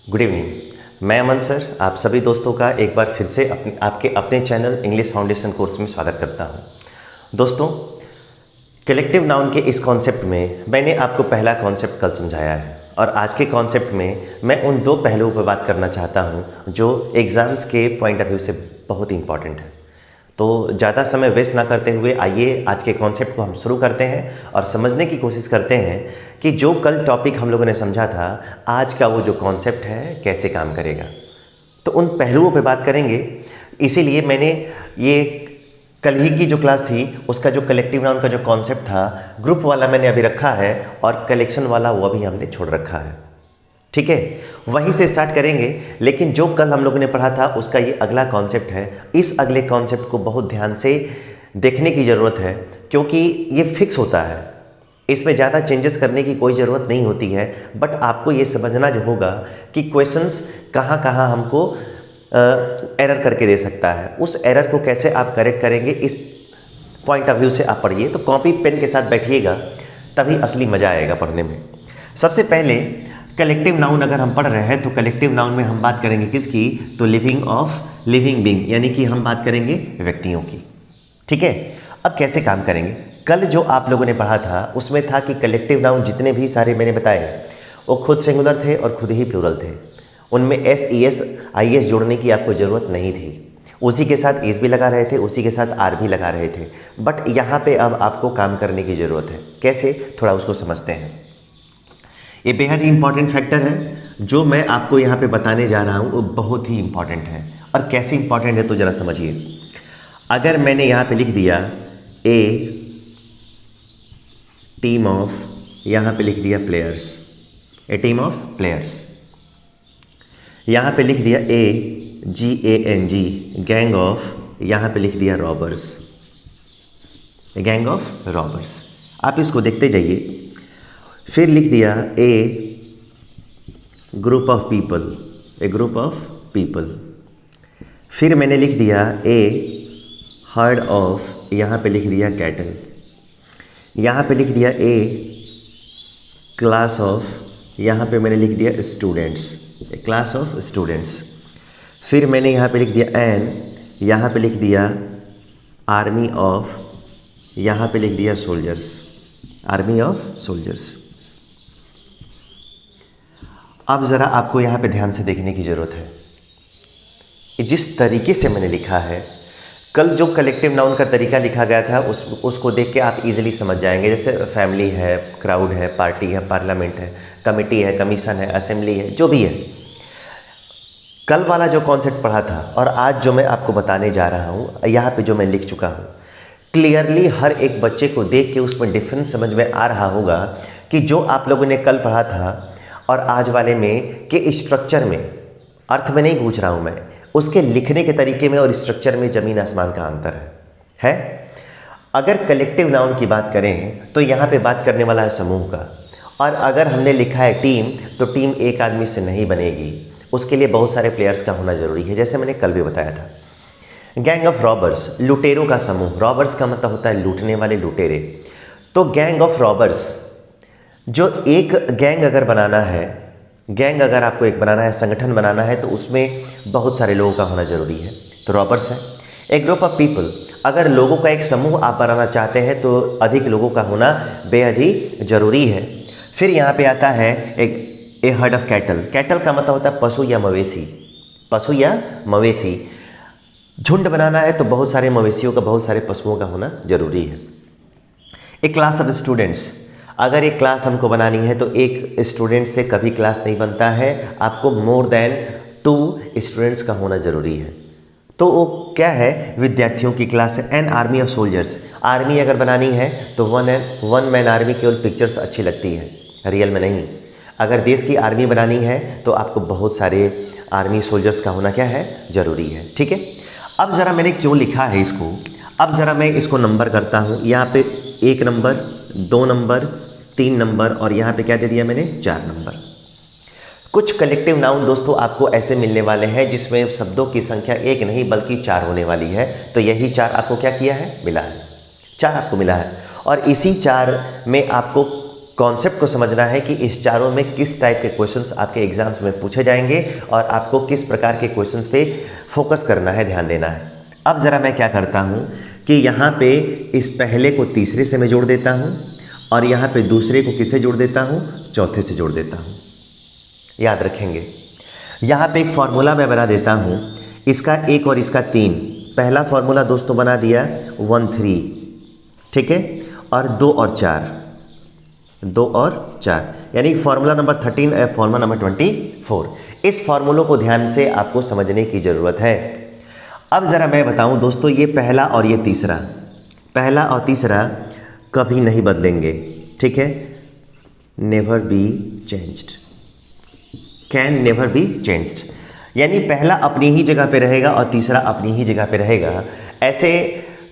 Good evening. मैं अमन sir आप सभी दोस्तों का एक बार फिर से आपके अपने चैनल इंग्लिश फाउंडेशन कोर्स में स्वागत करता हूं। दोस्तों, कलेक्टिव नाउन के इस कॉन्सेप्ट में मैंने आपको पहला कॉन्सेप्ट कल समझाया है और आज के कॉन्सेप्ट में मैं उन दो पहलुओं पर बात करना चाहता हूं जो एग्ज़ाम्स के पॉइंट ऑफ व्यू से बहुत इंपॉर्टेंट है। तो ज़्यादा समय वेस्ट ना करते हुए आइए आज के कॉन्सेप्ट को हम शुरू करते हैं और समझने की कोशिश करते हैं कि जो कल टॉपिक हम लोगों ने समझा था, आज का वो जो कॉन्सेप्ट है कैसे काम करेगा। तो उन पहलुओं पे बात करेंगे। इसीलिए मैंने ये कल ही की जो क्लास थी उसका जो कलेक्टिव नाउन का जो कॉन्सेप्ट था, ग्रुप वाला मैंने अभी रखा है और कलेक्शन वाला वो अभी हमने छोड़ रखा है। ठीक है, वहीं से स्टार्ट करेंगे। लेकिन जो कल हम लोगों ने पढ़ा था उसका ये अगला कॉन्सेप्ट है। इस अगले कॉन्सेप्ट को बहुत ध्यान से देखने की ज़रूरत है क्योंकि ये फिक्स होता है, इसमें ज़्यादा चेंजेस करने की कोई ज़रूरत नहीं होती है। बट आपको ये समझना जो होगा कि क्वेश्चंस कहाँ कहाँ हमको एरर करके दे सकता है, उस एरर को कैसे आप करेक्ट करेंगे, इस पॉइंट ऑफ व्यू से आप पढ़िए। तो कॉपी पेन के साथ बैठिएगा, तभी असली मज़ा आएगा पढ़ने में। सबसे पहले कलेक्टिव नाउन अगर हम पढ़ रहे हैं तो कलेक्टिव नाउन में हम बात करेंगे किसकी, तो लिविंग बीइंग, यानी कि हम बात करेंगे व्यक्तियों की। ठीक है, अब कैसे काम करेंगे। कल जो आप लोगों ने पढ़ा था उसमें था कि कलेक्टिव नाउन जितने भी सारे मैंने बताए वो खुद सिंगुलर थे और खुद ही प्लूरल थे। उनमें S E S I S जोड़ने की आपको ज़रूरत नहीं थी। उसी के साथ एस भी लगा रहे थे, उसी के साथ आर भी लगा रहे थे। बट यहाँ पे अब आपको काम करने की ज़रूरत है। कैसे, थोड़ा उसको समझते हैं। ये बेहद ही इंपॉर्टेंट फैक्टर है जो मैं आपको यहाँ पे बताने जा रहा हूँ, वो बहुत ही इंपॉर्टेंट है। और कैसे इंपॉर्टेंट है तो ज़रा समझिए। अगर मैंने यहाँ पे लिख दिया ए टीम ऑफ, यहाँ पे लिख दिया players, a team of players, यहाँ पे लिख दिया GANG गैंग ऑफ, यहाँ पे लिख दिया रॉबर्स, गैंग ऑफ रॉबर्स। आप इसको देखते जाइए। फिर लिख दिया a group of people, a group of people. फिर मैंने लिख दिया ए हर्ड ऑफ, यहाँ पे लिख दिया कैटल। यहाँ पे लिख दिया ए क्लास ऑफ, यहाँ पे मैंने लिख दिया students, A class of students. फिर मैंने यहाँ पे लिख दिया एन, यहाँ पे लिख दिया आर्मी ऑफ, यहाँ पे लिख दिया सोल्जर्स, आर्मी ऑफ सोल्जर्स। अब ज़रा आपको यहाँ पे ध्यान से देखने की ज़रूरत है। जिस तरीके से मैंने लिखा है, कल जो कलेक्टिव नाउन का तरीका लिखा गया था उसको देख के आप इजीली समझ जाएंगे। जैसे फैमिली है, क्राउड है, पार्टी है, पार्लियामेंट है, कमिटी है, कमीशन है, असेंबली है, जो भी है। कल वाला जो कॉन्सेप्ट पढ़ा था और आज जो मैं आपको बताने जा रहा हूँ, यहाँ पे जो मैं लिख चुका हूँ, क्लियरली हर एक बच्चे को देख के उसमें डिफरेंस समझ में आ रहा होगा कि जो आप लोगों ने कल पढ़ा था और आज वाले में के स्ट्रक्चर में, अर्थ में नहीं पूछ रहा हूँ मैं, उसके लिखने के तरीके में और स्ट्रक्चर में ज़मीन आसमान का अंतर है। अगर कलेक्टिव नाउन की बात करें तो यहाँ पे बात करने वाला है समूह का। और अगर हमने लिखा है टीम, तो टीम एक आदमी से नहीं बनेगी, उसके लिए बहुत सारे प्लेयर्स का होना ज़रूरी है, जैसे मैंने कल भी बताया था। गैंग ऑफ रॉबर्स, लुटेरों का समूह। रॉबर्स का मतलब होता है लूटने वाले, लुटेरे। तो गैंग ऑफ रॉबर्स, जो एक गैंग अगर बनाना है, गैंग अगर आपको एक बनाना है, संगठन बनाना है, तो उसमें बहुत सारे लोगों का होना ज़रूरी है, तो रॉबर्स है। एक ग्रुप ऑफ पीपल, अगर लोगों का एक समूह आप बनाना चाहते हैं तो अधिक लोगों का होना बेहद ही ज़रूरी है। फिर यहाँ पे आता है एक ए हर्ड ऑफ कैटल। कैटल का मतलब होता है पशु या मवेशी, पशु या मवेशी। झुंड बनाना है तो बहुत सारे मवेशियों का, बहुत सारे पशुओं का होना ज़रूरी है। एक क्लास ऑफ स्टूडेंट्स, अगर एक क्लास हमको बनानी है तो एक स्टूडेंट से कभी क्लास नहीं बनता है, आपको मोर देन 2 स्टूडेंट्स का होना ज़रूरी है। तो वो क्या है, विद्यार्थियों की क्लास है। An army of soldiers, army अगर बनानी है तो वन मैन आर्मी केवल पिक्चर्स अच्छी लगती है, रियल में नहीं। अगर देश की आर्मी बनानी है तो आपको बहुत सारे आर्मी सोल्जर्स का होना क्या है, ज़रूरी है। ठीक है, अब ज़रा मैंने क्यों लिखा है इसको, अब ज़रा मैं इसको नंबर करता हूँ। यहाँ पे 1 नंबर, 2 नंबर, 3 नंबर और यहाँ पे क्या दे दिया मैंने, 4 नंबर। कुछ कलेक्टिव नाउन दोस्तों आपको ऐसे मिलने वाले हैं जिसमें शब्दों की संख्या 1 नहीं बल्कि 4 होने वाली है। तो यही 4 आपको क्या किया है, मिला है, 4 आपको मिला है। और इसी 4 में आपको कॉन्सेप्ट को समझना है कि इस चारों में किस टाइप के क्वेश्चंस आपके एग्जाम्स में पूछे जाएंगे और आपको किस प्रकार के क्वेश्चंस पे फोकस करना है, ध्यान देना है। अब ज़रा मैं क्या करता हूँ कि यहाँ पे इस पहले को तीसरे से मैं जोड़ देता हूँ और यहाँ पे दूसरे को किससे जोड़ देता हूँ, चौथे से जोड़ देता हूँ। याद रखेंगे, यहाँ पे एक फार्मूला मैं बना देता हूँ, इसका 1 और इसका 3। पहला फार्मूला दोस्तों बना दिया 1 3, ठीक है, और 2 और 4, यानी फार्मूला नंबर 13 और फार्मूला नंबर 24। इस फार्मूलों को ध्यान से आपको समझने की ज़रूरत है। अब ज़रा मैं बताऊं दोस्तों, ये पहला और ये तीसरा, पहला और तीसरा कभी नहीं बदलेंगे, ठीक है, never be changed, can never be changed, यानी पहला अपनी ही जगह पे रहेगा और तीसरा अपनी ही जगह पे रहेगा। ऐसे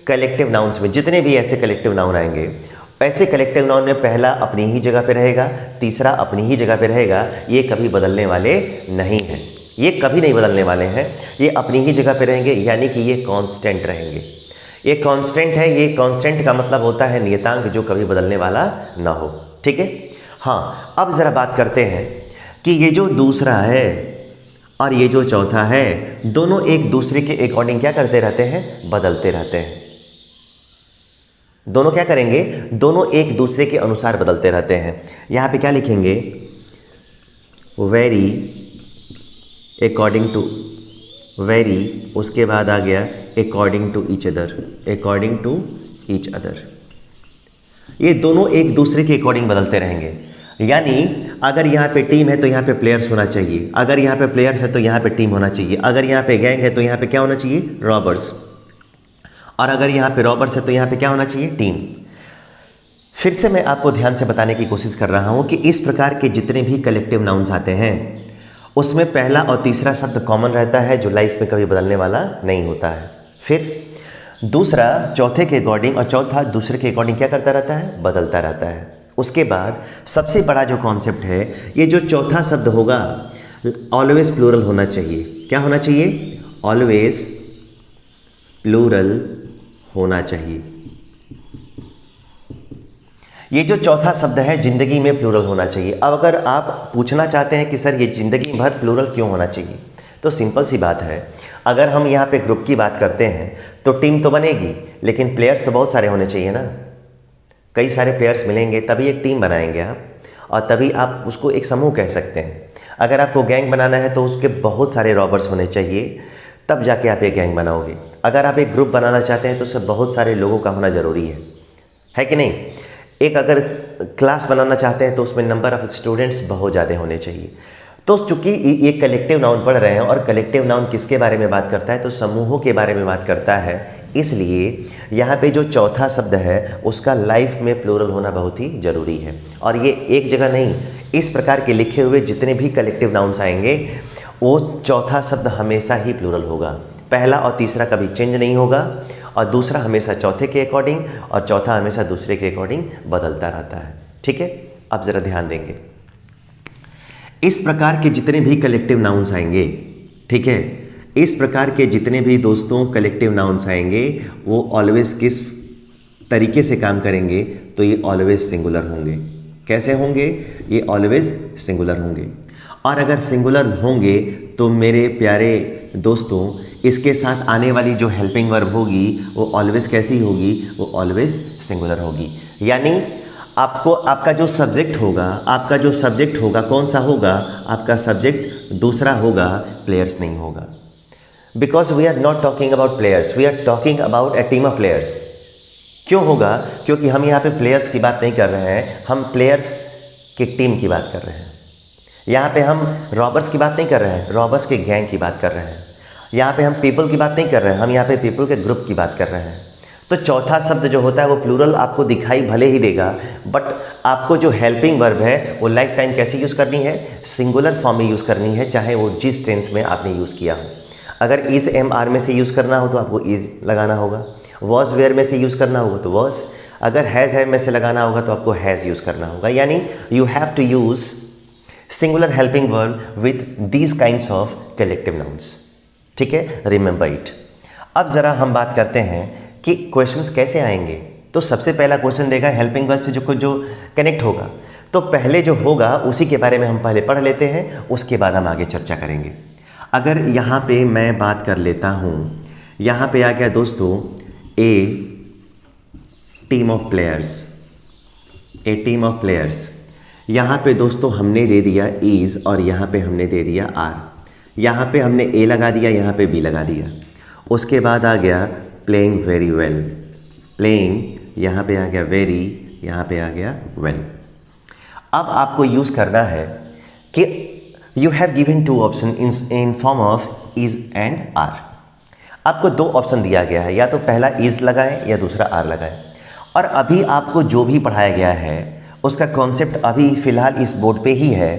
कलेक्टिव नाउन्स में जितने भी ऐसे कलेक्टिव नाउन आएंगे, ऐसे कलेक्टिव नाउन में पहला अपनी ही जगह पे रहेगा, तीसरा अपनी ही जगह पे रहेगा। ये कभी बदलने वाले नहीं हैं, ये कभी नहीं बदलने वाले हैं, ये अपनी ही जगह पे रहेंगे, यानी कि ये कांस्टेंट रहेंगे। ये कांस्टेंट है, ये कांस्टेंट का मतलब होता है नियतांक जो कभी बदलने वाला ना हो, ठीक है। हाँ, अब ज़रा बात करते हैं कि ये जो दूसरा है और ये जो चौथा है, दोनों एक दूसरे के अकॉर्डिंग क्या करते रहते हैं, बदलते रहते हैं। दोनों क्या करेंगे, दोनों एक दूसरे के अनुसार बदलते रहते हैं। यहाँ पे क्या लिखेंगे, वेरी अकॉर्डिंग टू, वेरी, उसके बाद आ गया according to each other, according to each other. ये दोनों एक दूसरे के अकॉर्डिंग बदलते रहेंगे, यानी अगर यहाँ पे टीम है तो यहाँ पे प्लेयर्स होना चाहिए, अगर यहाँ पे प्लेयर्स है तो यहाँ पे टीम होना चाहिए, अगर यहाँ पे गैंग है तो यहाँ पे क्या होना चाहिए, रॉबर्स, और अगर यहाँ पे रॉबर्स है तो यहाँ पे क्या होना चाहिए, टीम। फिर से मैं आपको ध्यान से बताने की कोशिश कर रहा हूँ कि इस प्रकार के जितने भी कलेक्टिव नाउन्स आते हैं उसमें पहला और तीसरा शब्द कॉमन रहता है जो लाइफ में कभी बदलने वाला नहीं होता है। फिर दूसरा चौथे के अकॉर्डिंग और चौथा दूसरे के अकॉर्डिंग क्या करता रहता है, बदलता रहता है। उसके बाद सबसे बड़ा जो कॉन्सेप्ट है, ये जो चौथा शब्द होगा ऑलवेज प्लूरल होना चाहिए। क्या होना चाहिए, ऑलवेज प्लूरल होना चाहिए। ये जो चौथा शब्द है जिंदगी में प्लूरल होना चाहिए। अब अगर आप पूछना चाहते हैं कि सर ये जिंदगी भर प्लूरल क्यों होना चाहिए, तो सिंपल सी बात है, अगर हम यहाँ पे ग्रुप की बात करते हैं तो टीम तो बनेगी, लेकिन प्लेयर्स तो बहुत सारे होने चाहिए ना। कई सारे प्लेयर्स मिलेंगे तभी एक टीम बनाएंगे आप, और तभी आप उसको एक समूह कह सकते हैं। अगर आपको गैंग बनाना है तो उसके बहुत सारे रॉबर्स होने चाहिए, तब जाके आप एक गैंग बनाओगे। अगर आप एक ग्रुप बनाना चाहते हैं तो उसमें बहुत सारे लोगों का होना ज़रूरी है कि नहीं। एक अगर क्लास बनाना चाहते हैं तो उसमें नंबर ऑफ़ स्टूडेंट्स बहुत ज़्यादा होने चाहिए। तो चूँकि ये कलेक्टिव नाउन पढ़ रहे हैं और कलेक्टिव नाउन किसके बारे में बात करता है, तो समूहों के बारे में बात करता है, इसलिए यहाँ पे जो चौथा शब्द है उसका लाइफ में प्लूरल होना बहुत ही ज़रूरी है। और ये एक जगह नहीं, इस प्रकार के लिखे हुए जितने भी कलेक्टिव नाउन्स आएंगे वो चौथा शब्द हमेशा ही प्लूरल होगा। पहला और तीसरा कभी चेंज नहीं होगा, और दूसरा हमेशा चौथे के अकॉर्डिंग और चौथा हमेशा दूसरे के अकॉर्डिंग बदलता रहता है, ठीक है। अब ज़रा ध्यान देंगे, इस प्रकार के जितने भी कलेक्टिव नाउन्स आएंगे, ठीक है, इस प्रकार के जितने भी दोस्तों कलेक्टिव नाउन्स आएंगे वो ऑलवेज किस तरीके से काम करेंगे, तो ये ऑलवेज सिंगुलर होंगे। कैसे होंगे, ये ऑलवेज सिंगुलर होंगे। और अगर सिंगुलर होंगे तो मेरे प्यारे दोस्तों इसके साथ आने वाली जो हेल्पिंग वर्ब होगी वो ऑलवेज कैसी होगी, वो ऑलवेज सिंगुलर होगी। यानी आपको आपका जो सब्जेक्ट होगा कौन सा होगा, आपका सब्जेक्ट दूसरा होगा, प्लेयर्स नहीं होगा। Because we are not talking about players, we are talking about a team of players. क्यों होगा, क्योंकि हम यहाँ पे प्लेयर्स की बात नहीं कर रहे हैं, हम प्लेयर्स की टीम की बात कर रहे हैं। यहाँ पे हम रॉबर्स की बात नहीं कर रहे हैं, रॉबर्स के गैंग की बात कर रहे हैं। यहाँ पे हम पीपल की बात नहीं कर रहे हैं, हम यहाँ पे पीपल के ग्रुप की बात कर रहे हैं। तो चौथा शब्द जो होता है वो प्लूरल आपको दिखाई भले ही देगा, बट आपको जो हेल्पिंग वर्ब है वो लाइफ टाइम कैसे यूज़ करनी है, सिंगुलर फॉर्म में यूज़ करनी है, चाहे वो जिस टेंस में आपने यूज़ किया हो। अगर इज एम आर में से यूज़ करना हो तो आपको इज लगाना होगा, वॉज वेयर में से यूज़ करना होगा तो वॉज, अगर हैज़ है में से लगाना होगा तो आपको हैज़ यूज़ करना होगा। यानी you have to use singular helping verb with these kinds of collective nouns, ठीक है, रिमेंबर इट। अब ज़रा हम बात करते हैं कि क्वेश्चंस कैसे आएंगे। तो सबसे पहला क्वेश्चन देगा हेल्पिंग वर्ब से जो कनेक्ट होगा, तो पहले जो होगा उसी के बारे में हम पहले पढ़ लेते हैं, उसके बाद हम आगे चर्चा करेंगे। अगर यहाँ पे मैं बात कर लेता हूँ, यहाँ पे आ गया दोस्तों a team of players, a team of players. यहाँ पे दोस्तों हमने दे दिया इज़ और यहाँ पे हमने दे दिया आर। यहाँ पे हमने ए लगा दिया, यहाँ पे बी लगा दिया। उसके बाद आ गया प्लेइंग वेरी वेल, प्लेइंग, यहाँ पे आ गया वेरी, यहाँ पे आ गया वेल। अब आपको यूज़ करना है कि you have given two option in form of is and are. आपको दो ऑप्शन दिया गया है, या तो पहला इज़ लगाएं या दूसरा आर लगाएं। और अभी आपको जो भी पढ़ाया गया है उसका कॉन्सेप्ट अभी फ़िलहाल इस बोर्ड पे ही है।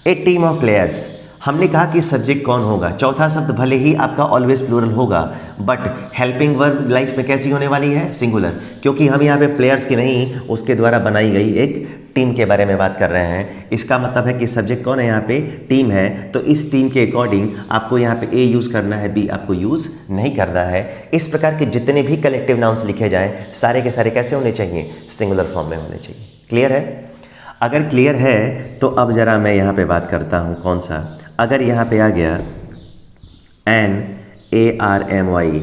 ए टीम ऑफ प्लेयर्स, हमने कहा कि सब्जेक्ट कौन होगा। चौथा शब्द भले ही आपका ऑलवेज प्लूरल होगा, बट हेल्पिंग वर्ब लाइफ में कैसी होने वाली है, सिंगुलर, क्योंकि हम यहाँ पे प्लेयर्स की नहीं, उसके द्वारा बनाई गई एक टीम के बारे में बात कर रहे हैं। इसका मतलब है कि सब्जेक्ट कौन है, यहाँ पे टीम है। तो इस टीम के अकॉर्डिंग आपको यहाँ पे ए यूज़ करना है, बी आपको यूज़ नहीं करना है। इस प्रकार के जितने भी कलेक्टिव नाउन्स लिखे जाएँ सारे के सारे कैसे होने चाहिए, सिंगुलर फॉर्म में होने चाहिए। क्लियर है? अगर क्लियर है तो अब ज़रा मैं यहाँ पे बात करता हूँ कौन सा। अगर यहाँ पे आ गया ARMY,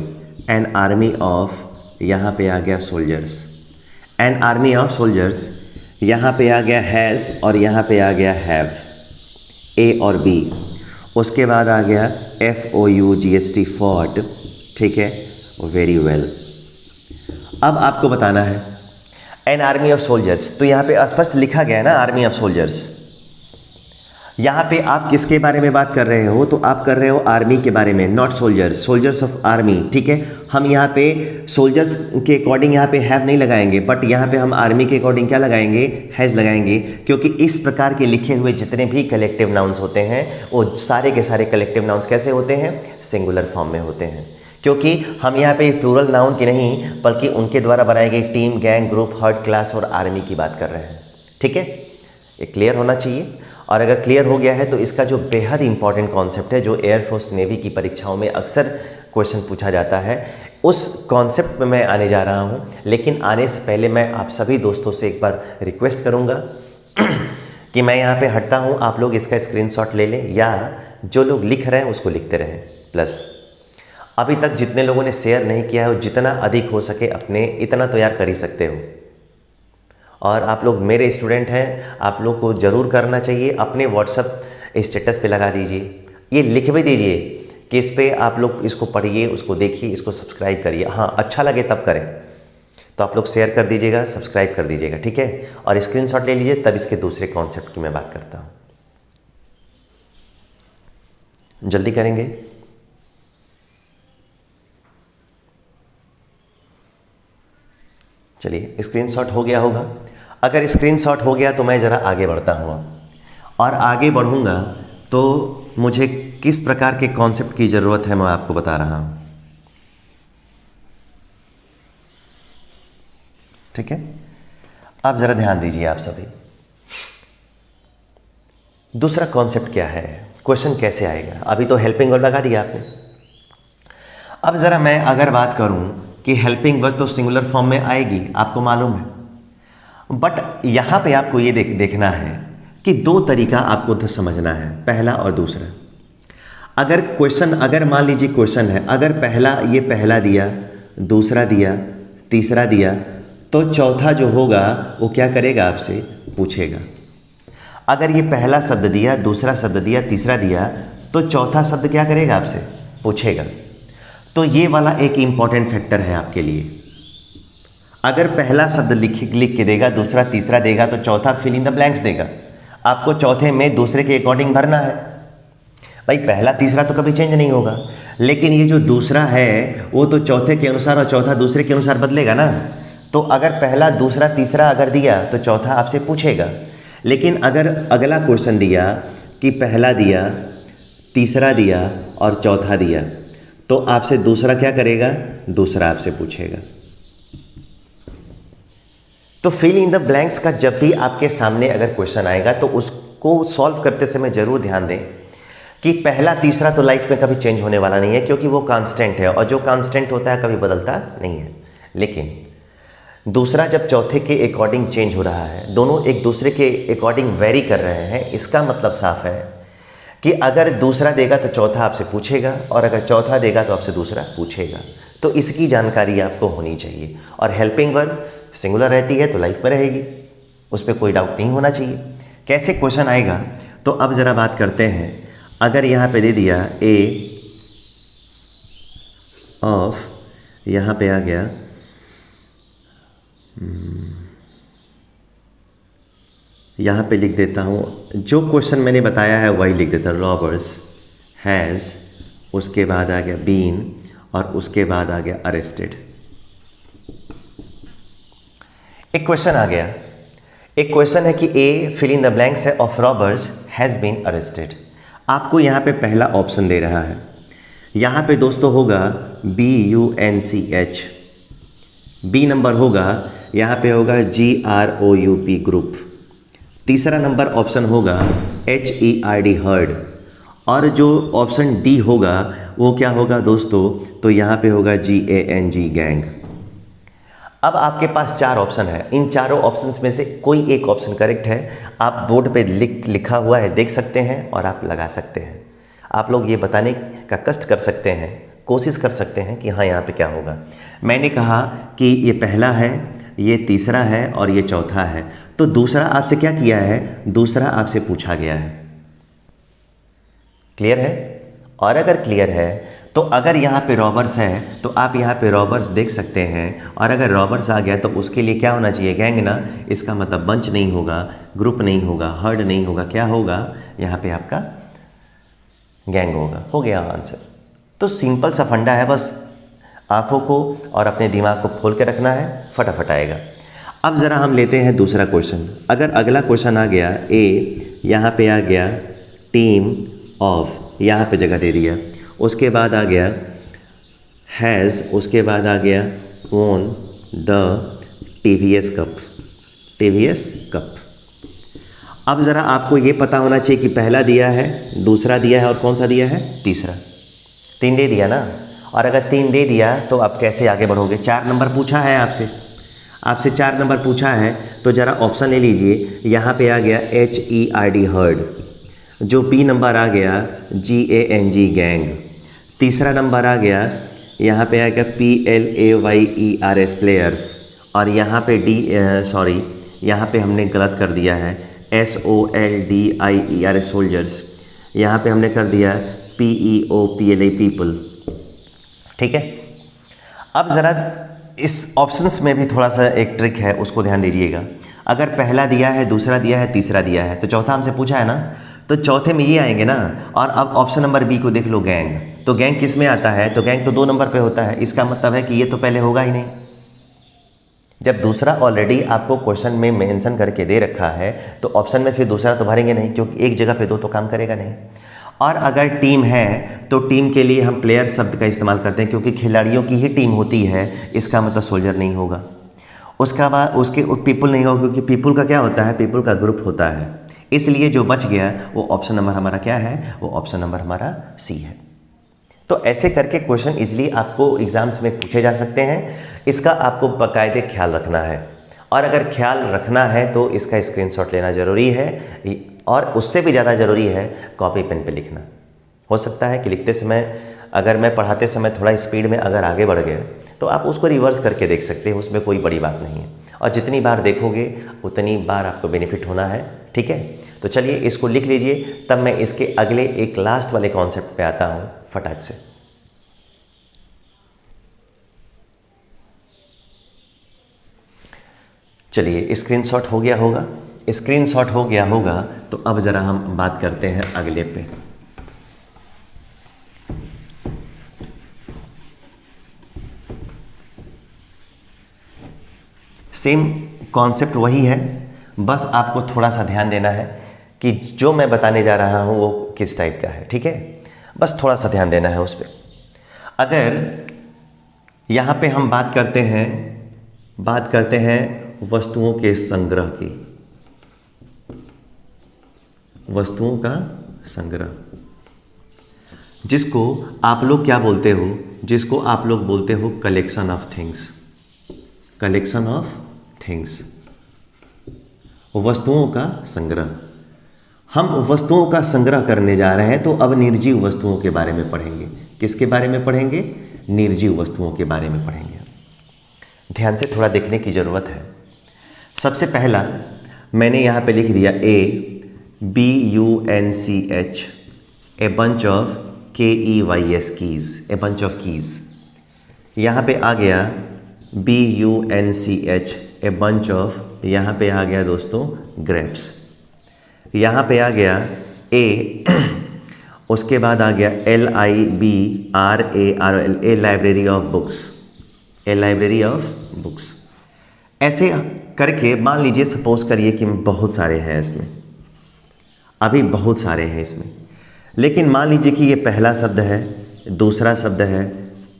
एन आर्मी ऑफ, यहाँ पे आ गया soldiers, an army of soldiers, यहाँ पे आ गया हैज़ और यहाँ पे आ गया हैव, ए और बी। उसके बाद आ गया FOUGHT फॉट, ठीक है, वेरी वेल। अब आपको बताना है एन आर्मी ऑफ सोल्जर्स, तो यहाँ पे स्पष्ट लिखा गया है ना आर्मी ऑफ सोल्जर्स। यहाँ पे आप किसके बारे में बात कर रहे हो, तो आप कर रहे हो आर्मी के बारे में, not soldiers, soldiers of army, ठीक है। हम यहाँ पे सोल्जर्स के अकॉर्डिंग यहाँ पे हैव नहीं लगाएंगे, बट यहाँ पे हम आर्मी के अकॉर्डिंग क्या लगाएंगे, हैज़ लगाएंगे, क्योंकि इस प्रकार के लिखे हुए जितने भी कलेक्टिव नाउन्स होते हैं वो सारे के सारे कलेक्टिव नाउन्स कैसे होते हैं, सिंगुलर फॉर्म में होते हैं। क्योंकि हम यहाँ पे प्लूरल नाउन की नहीं बल्कि उनके द्वारा बनाई गई team, gang, group, herd, class और आर्मी की बात कर रहे हैं, ठीक है। ये क्लियर होना चाहिए। और अगर क्लियर हो गया है तो इसका जो बेहद इंपॉर्टेंट कॉन्सेप्ट है, जो एयरफोर्स नेवी की परीक्षाओं में अक्सर क्वेश्चन पूछा जाता है, उस कॉन्सेप्ट में मैं आने जा रहा हूँ। लेकिन आने से पहले मैं आप सभी दोस्तों से एक बार रिक्वेस्ट करूँगा कि मैं यहाँ पे हटता हूँ, आप लोग इसका स्क्रीनशॉट ले लें, या जो लोग लिख रहे हैं उसको लिखते रहें। प्लस अभी तक जितने लोगों ने शेयर नहीं किया है, जितना अधिक हो सके अपने, इतना तो यार कर ही सकते हो। और आप लोग मेरे स्टूडेंट हैं, आप लोग को ज़रूर करना चाहिए। अपने व्हाट्सएप स्टेटस पे लगा दीजिए, ये लिख भी दीजिए कि इस पे आप लोग इसको पढ़िए, उसको देखिए, इसको सब्सक्राइब करिए। हाँ, अच्छा लगे तब करें। तो आप लोग शेयर कर दीजिएगा, सब्सक्राइब कर दीजिएगा, ठीक है। और स्क्रीनशॉट ले लीजिए, तब इसके दूसरे कॉन्सेप्ट की मैं बात करता हूँ। जल्दी करेंगे। चलिए, स्क्रीनशॉट हो गया होगा। अगर स्क्रीनशॉट हो गया तो मैं ज़रा आगे बढ़ता हूँ, और आगे बढ़ूँगा तो मुझे किस प्रकार के कॉन्सेप्ट की ज़रूरत है मैं आपको बता रहा हूँ, ठीक है। अब ज़रा ध्यान दीजिए आप सभी। दूसरा कॉन्सेप्ट क्या है, क्वेश्चन कैसे आएगा। अभी तो हेल्पिंग वर्ब लगा दिया आपने। अब ज़रा मैं अगर बात करूँ कि हेल्पिंग वर्ब तो सिंगुलर फॉर्म में आएगी, आपको मालूम है, बट यहाँ पे आपको ये देखना है कि दो तरीका आपको तो समझना है, पहला और दूसरा। अगर क्वेश्चन, अगर मान लीजिए क्वेश्चन है, अगर पहला, ये पहला दिया, दूसरा दिया, तीसरा दिया, तो चौथा जो होगा वो क्या करेगा, आपसे पूछेगा। अगर ये पहला शब्द दिया, दूसरा शब्द दिया, तीसरा दिया, तो चौथा शब्द क्या करेगा, आपसे पूछेगा। तो ये वाला एक इम्पॉर्टेंट फैक्टर है आपके लिए। अगर पहला शब्द लिख के देगा, दूसरा तीसरा देगा, तो चौथा फिल इन द ब्लैंक्स देगा। आपको चौथे में दूसरे के अकॉर्डिंग भरना है। भाई पहला तीसरा तो कभी चेंज नहीं होगा, लेकिन ये जो दूसरा है वो तो चौथे के अनुसार और चौथा दूसरे के अनुसार बदलेगा ना। तो अगर पहला, दूसरा, तीसरा अगर दिया तो चौथा आपसे पूछेगा। लेकिन अगर अगला क्वेश्चन दिया कि पहला दिया, तीसरा दिया और चौथा दिया, तो आपसे दूसरा क्या करेगा, दूसरा आपसे पूछेगा। तो फिल इन द ब्लैंक्स का जब भी आपके सामने अगर क्वेश्चन आएगा तो उसको सॉल्व करते समय जरूर ध्यान दें कि पहला तीसरा तो लाइफ में कभी चेंज होने वाला नहीं है, क्योंकि वो कांस्टेंट है, और जो कांस्टेंट होता है कभी बदलता नहीं है। लेकिन दूसरा जब चौथे के अकॉर्डिंग चेंज हो रहा है, दोनों एक दूसरे के अकॉर्डिंग वेरी कर रहे हैं, इसका मतलब साफ है कि अगर दूसरा देगा तो चौथा आपसे पूछेगा, और अगर चौथा देगा तो आपसे दूसरा पूछेगा। तो इसकी जानकारी आपको होनी चाहिए। और हेल्पिंग वर्ब सिंगुलर रहती है तो लाइफ में रहेगी, उस पर कोई डाउट नहीं होना चाहिए। कैसे क्वेश्चन आएगा, तो अब ज़रा बात करते हैं। अगर यहाँ पे दे दिया ए ऑफ, यहाँ पे आ गया यहाँ पे लिख देता हूँ, जो क्वेश्चन मैंने बताया है वही लिख देता हूँ। रॉबर्स हैज़, उसके बाद आ गया बीन, और उसके बाद आ गया अरेस्टेड। एक क्वेश्चन आ गया, एक क्वेश्चन है कि a fill in the blanks है of robbers has been arrested. आपको यहाँ पे पहला ऑप्शन दे रहा है, यहाँ पे दोस्तों होगा BUNCH, बी नंबर होगा, यहाँ पे होगा GROUP ग्रुप, तीसरा नंबर ऑप्शन होगा HERD हर्ड, और जो ऑप्शन डी होगा वो क्या होगा दोस्तों, तो यहाँ पे होगा GANG गैंग। अब आपके पास चार ऑप्शन है, इन चारों ऑप्शंस में से कोई एक ऑप्शन करेक्ट है। आप बोर्ड पे लिखा हुआ है देख सकते हैं और आप लगा सकते हैं। आप लोग ये बताने का कष्ट कर सकते हैं, कोशिश कर सकते हैं कि हाँ यहाँ पे क्या होगा। मैंने कहा कि ये पहला है, ये तीसरा है और ये चौथा है, तो दूसरा आपसे क्या किया है, दूसरा आपसे पूछा गया है। क्लियर है? और अगर क्लियर है तो अगर यहाँ पे रॉबर्स है तो आप यहाँ पे रॉबर्स देख सकते हैं, और अगर रॉबर्स आ गया तो उसके लिए क्या होना चाहिए, गैंग ना। इसका मतलब बंच नहीं होगा, ग्रुप नहीं होगा, हर्ड नहीं होगा, क्या होगा यहाँ पे आपका गैंग होगा। हो गया आंसर। तो सिंपल सा फंडा है, बस आंखों को और अपने दिमाग को खोल के रखना है, फटाफट आएगा। अब ज़रा हम लेते हैं दूसरा क्वेश्चन। अगर अगला क्वेश्चन आ गया ए, यहाँ पे आ गया टीम ऑफ, यहाँ पे जगह दे दिया, उसके बाद आ गया हैज़, उसके बाद आ गया own the TVS cup, TVS cup. अब ज़रा आपको ये पता होना चाहिए कि पहला दिया है, दूसरा दिया है और कौन सा दिया है, तीसरा। 3 दे दिया ना, और अगर 3 दे दिया तो आप कैसे आगे बढ़ोगे। 4 नंबर पूछा है आपसे 4 नंबर पूछा है, तो ज़रा ऑप्शन ले लीजिए। यहाँ पे आ गया HERD हर्ड, जो बी नंबर आ गया GANG गैंग, तीसरा नंबर आ गया, यहाँ पे आ गया PLAYERS प्लेयर्स, और यहाँ पे यहाँ पे हमने गलत कर दिया है SOLDIERS सोल्जर्स, यहाँ पे हमने कर दिया PEOPLA पीपल। ठीक है, अब ज़रा इस ऑप्शंस में भी थोड़ा सा एक ट्रिक है, उसको ध्यान दीजिएगा। अगर पहला दिया है, दूसरा दिया है, तीसरा दिया है, तो चौथा हमसे पूछा है ना, तो चौथे में ये आएंगे ना। और अब ऑप्शन नंबर बी को देख लो, गैंग, तो गैंग किस में आता है, तो गैंग तो 2 नंबर पे होता है। इसका मतलब है कि ये तो पहले होगा ही नहीं। जब दूसरा ऑलरेडी आपको क्वेश्चन में मेंशन करके दे रखा है तो ऑप्शन में फिर दूसरा तो भरेंगे नहीं, क्योंकि एक जगह पे 2 तो काम करेगा नहीं। और अगर टीम है तो टीम के लिए हम प्लेयर शब्द का इस्तेमाल करते हैं, क्योंकि खिलाड़ियों की ही टीम होती है, इसका मतलब सोल्जर नहीं होगा। उसका बाद उसके पीपल नहीं होगा, क्योंकि पीपल का क्या होता है, पीपल का ग्रुप होता है। इसलिए जो बच गया वो ऑप्शन नंबर हमारा क्या है, वो ऑप्शन नंबर हमारा सी है। तो ऐसे करके क्वेश्चन इजीली आपको एग्जाम्स में पूछे जा सकते हैं। इसका आपको बाकायदे ख्याल रखना है, और अगर ख्याल रखना है तो इसका स्क्रीनशॉट लेना ज़रूरी है, और उससे भी ज़्यादा ज़रूरी है कॉपी पेन पे लिखना। हो सकता है कि लिखते समय, अगर मैं पढ़ाते समय थोड़ा स्पीड में अगर आगे बढ़ गया तो आप उसको रिवर्स करके देख सकते हैं, उसमें कोई बड़ी बात नहीं है। और जितनी बार देखोगे उतनी बार आपको बेनिफिट होना है। ठीक है, तो चलिए इसको लिख लीजिए, तब मैं इसके अगले एक लास्ट वाले कॉन्सेप्ट पे आता हूँ फटाक से। चलिए, स्क्रीनशॉट हो गया होगा, स्क्रीनशॉट हो गया होगा, तो अब ज़रा हम बात करते हैं अगले पे। सेम कॉन्सेप्ट वही है, बस आपको थोड़ा सा ध्यान देना है कि जो मैं बताने जा रहा हूँ वो किस टाइप का है। ठीक है, बस थोड़ा सा ध्यान देना है उस पर। अगर यहाँ पे हम बात करते हैं वस्तुओं के संग्रह की, वस्तुओं का संग्रह, जिसको आप लोग क्या बोलते हो, जिसको आप लोग बोलते हो collection of things, collection of things, वस्तुओं का संग्रह। हम वस्तुओं का संग्रह करने जा रहे हैं, तो अब निर्जीव वस्तुओं के बारे में पढ़ेंगे। किसके बारे में पढ़ेंगे? निर्जीव वस्तुओं के बारे में पढ़ेंगे। ध्यान से थोड़ा देखने की ज़रूरत है। सबसे पहला मैंने यहाँ पे लिख दिया BUNCH, a bunch of KEYS, keys, a bunch of keys. यहाँ पे आ गया BUNCH, ए बंच ऑफ, यहाँ पे आ गया दोस्तों ग्रेप्स। यहाँ पे आ गया ए, उसके बाद आ गया LIBRARL, A library of books, A library of books. ऐसे करके मान लीजिए, सपोज करिए कि बहुत सारे हैं इसमें, अभी बहुत सारे हैं इसमें, लेकिन मान लीजिए कि ये पहला शब्द है, दूसरा शब्द है,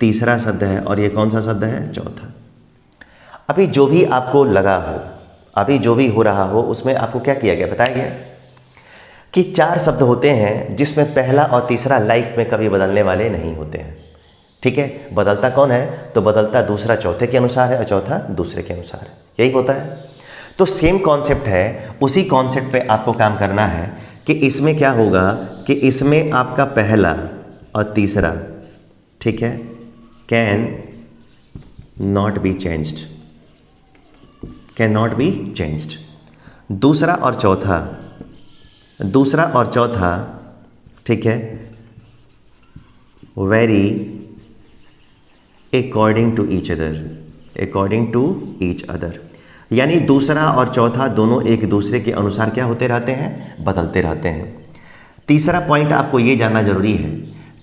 तीसरा शब्द है, और ये कौन सा शब्द है? चौथा। अभी जो भी आपको लगा हो, अभी जो भी हो रहा हो, उसमें आपको क्या किया गया, बताया गया कि 4 शब्द होते हैं जिसमें पहला और तीसरा लाइफ में कभी बदलने वाले नहीं होते हैं। ठीक है, बदलता कौन है? तो बदलता दूसरा चौथे के अनुसार है और चौथा दूसरे के अनुसार है, यही होता है। तो सेम कॉन्सेप्ट है, उसी कॉन्सेप्ट पे आपको काम करना है कि इसमें क्या होगा कि इसमें आपका पहला और तीसरा, ठीक है, can not be changed, can not be changed. दूसरा और चौथा, ठीक है, vary according to each other, according to each other, यानी दूसरा और चौथा दोनों एक दूसरे के अनुसार क्या होते रहते हैं? बदलते रहते हैं। तीसरा पॉइंट आपको ये जानना जरूरी है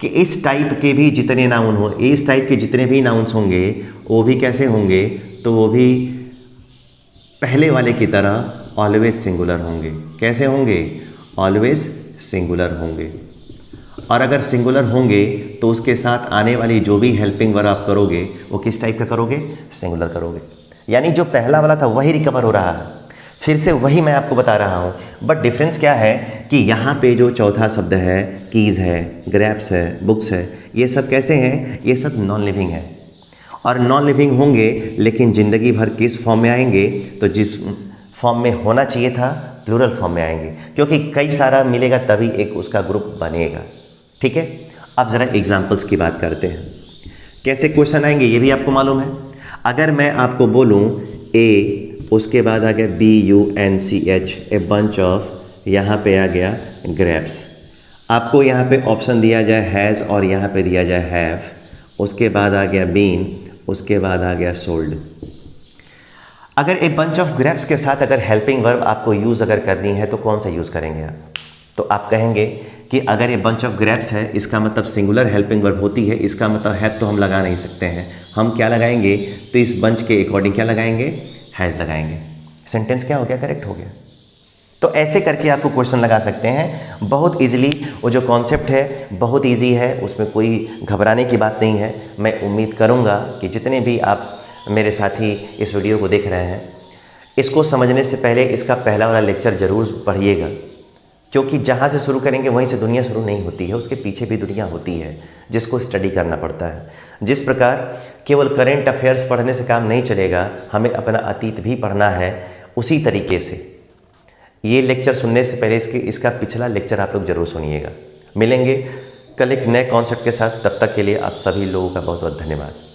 कि इस टाइप के भी जितने नाउन हो, इस टाइप के जितने भी नाउन्स होंगे वो भी कैसे होंगे? तो वो भी पहले वाले की तरह ऑलवेज सिंगुलर होंगे। कैसे होंगे? ऑलवेज सिंगुलर होंगे। और अगर सिंगुलर होंगे तो उसके साथ आने वाली जो भी हेल्पिंग वर्ब आप करोगे वो किस टाइप का करोगे? सिंगुलर करोगे। यानी जो पहला वाला था वही रिकवर हो रहा है, फिर से वही मैं आपको बता रहा हूँ। बट डिफरेंस क्या है कि यहाँ पे जो चौथा शब्द है, कीज़ है, ग्रैप्स है, बुक्स है, ये सब कैसे हैं? ये सब नॉन लिविंग है। और नॉन लिविंग होंगे लेकिन ज़िंदगी भर किस फॉर्म में आएंगे? तो जिस फॉर्म में होना चाहिए था प्लूरल फॉर्म में आएंगे, क्योंकि कई सारा मिलेगा तभी एक उसका ग्रुप बनेगा। ठीक है, अब ज़रा एग्जाम्पल्स की बात करते हैं। कैसे क्वेश्चन आएंगे ये भी आपको मालूम है। अगर मैं आपको बोलूँ ए, उसके बाद आ गया BUNCH, ए बंच ऑफ, यहाँ पे आ गया ग्रेप्स। आपको यहाँ पे ऑप्शन दिया जाए हैज़ और यहाँ पे दिया जाए हैव, उसके बाद आ गया बीन, उसके बाद आ गया सोल्ड। अगर ए बंच ऑफ ग्रेप्स के साथ अगर हेल्पिंग वर्ब आपको यूज़ अगर करनी है तो कौन सा यूज़ करेंगे आप? तो आप कहेंगे कि अगर ये बंच ऑफ ग्रेप्स है इसका मतलब सिंगुलर हेल्पिंग वर्ब होती है, इसका मतलब हैव तो हम लगा नहीं सकते हैं। हम क्या लगाएंगे? तो इस बंच के अकॉर्डिंग क्या लगाएंगे? हैज़ लगाएंगे। सेंटेंस क्या हो गया? करेक्ट हो गया। तो ऐसे करके आपको क्वेश्चन लगा सकते हैं बहुत इजीली। वो जो कॉन्सेप्ट है बहुत इजी है, उसमें कोई घबराने की बात नहीं है। मैं उम्मीद करूँगा कि जितने भी आप मेरे साथी इस वीडियो को देख रहे हैं, इसको समझने से पहले इसका पहला वाला लेक्चर ज़रूर पढ़िएगा, क्योंकि जहाँ से शुरू करेंगे वहीं से दुनिया शुरू नहीं होती है, उसके पीछे भी दुनिया होती है जिसको स्टडी करना पड़ता है। जिस प्रकार केवल करेंट अफेयर्स पढ़ने से काम नहीं चलेगा, हमें अपना अतीत भी पढ़ना है। उसी तरीके से ये लेक्चर सुनने से पहले इसका पिछला लेक्चर आप लोग ज़रूर सुनिएगा। मिलेंगे कल एक नए कॉन्सेप्ट के साथ, तब तक के लिए आप सभी लोगों का बहुत बहुत धन्यवाद।